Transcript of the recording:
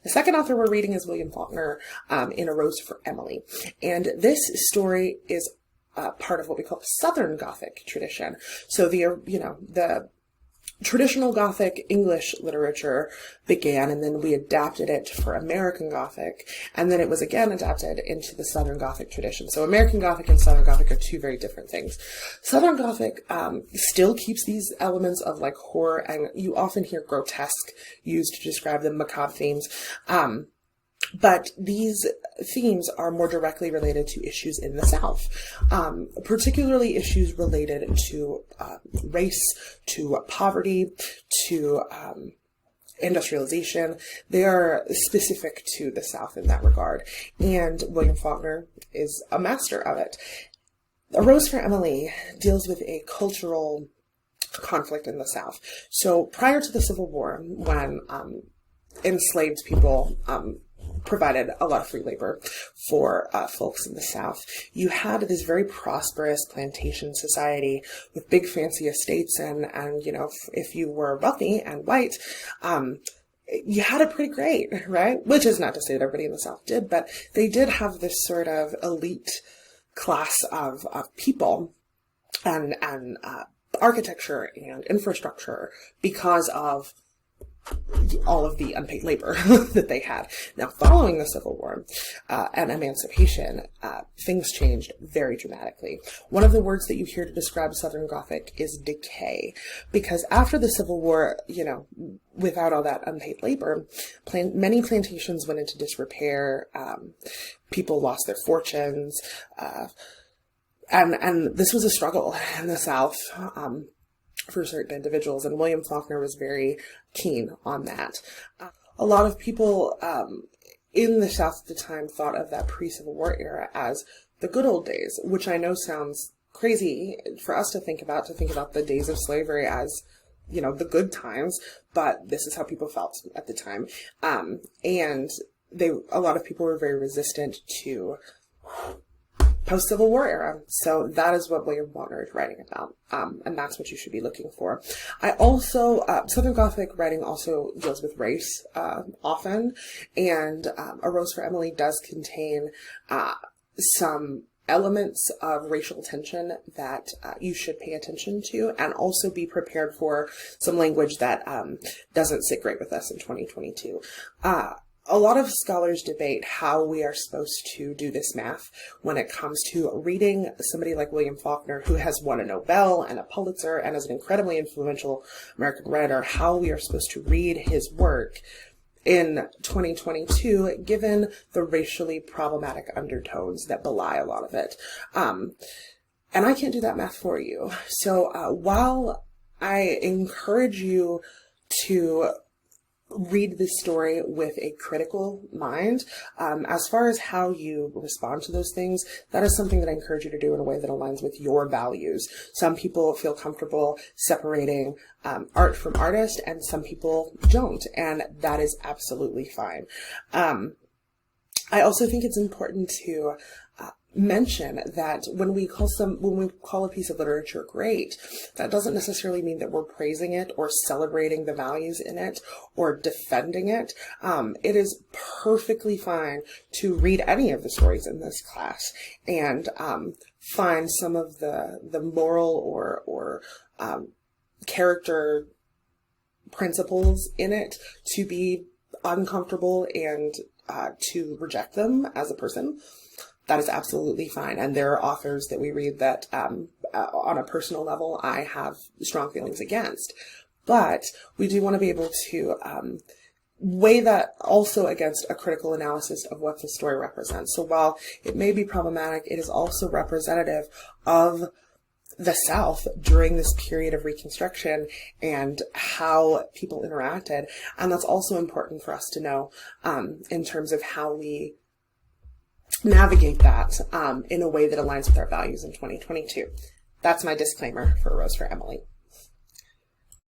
The second author we're reading is William Faulkner in A Rose for Emily. And this story is part of what we call the Southern Gothic tradition. So the traditional Gothic English literature began, and then we adapted it for American Gothic, and then it was again adapted into the Southern Gothic tradition. So American Gothic and Southern Gothic are two very different things. Southern Gothic still keeps these elements of like horror, and you often hear grotesque used to describe the macabre themes. But these themes are more directly related to issues in the South, particularly issues related to race, to poverty, to industrialization. They are specific to the South in that regard, and William Faulkner is a master of it. A Rose for Emily deals with a cultural conflict in the South. So prior to the Civil War, when enslaved people provided a lot of free labor for folks in the South, you had this very prosperous plantation society with big fancy estates, and if you were wealthy and white, you had it pretty great, right? Which is not to say that everybody in the South did, but they did have this sort of elite class of people and architecture and infrastructure because of all of the unpaid labor that they had. Now, following the Civil War and emancipation, things changed very dramatically. One of the words that you hear to describe Southern Gothic is decay, because after the Civil War, without all that unpaid labor, many plantations went into disrepair. People lost their fortunes, and this was a struggle in the South. For certain individuals, and William Faulkner was very keen on that. A lot of people in the South at the time thought of that pre-Civil War era as the good old days, which I know sounds crazy for us to think about the days of slavery as, the good times, but this is how people felt at the time. And a lot of people were very resistant to post-Civil War era. So that is what William Faulkner is writing about. And that's what you should be looking for. I also, Southern Gothic writing also deals with race, often. And, A Rose for Emily does contain, some elements of racial tension that, you should pay attention to, and also be prepared for some language that, doesn't sit great with us in 2022. A lot of scholars debate how we are supposed to do this math when it comes to reading somebody like William Faulkner, who has won a Nobel and a Pulitzer and is an incredibly influential American writer, how we are supposed to read his work in 2022, given the racially problematic undertones that belie a lot of it. And I can't do that math for you. So while I encourage you to read this story with a critical mind, as far as how you respond to those things, that is something that I encourage you to do in a way that aligns with your values. Some people feel comfortable separating art from artist, and some people don't, and that is absolutely fine. I also think it's important to mention that when we call a piece of literature great, that doesn't necessarily mean that we're praising it or celebrating the values in it or defending it. It is perfectly fine to read any of the stories in this class and find some of the moral or character principles in it to be uncomfortable and to reject them as a person. That is absolutely fine. And there are authors that we read that on a personal level I have strong feelings against. But we do want to be able to weigh that also against a critical analysis of what the story represents. So while it may be problematic, it is also representative of the South during this period of Reconstruction and how people interacted. And that's also important for us to know in terms of how we navigate that in a way that aligns with our values in 2022. That's my disclaimer for A Rose for Emily.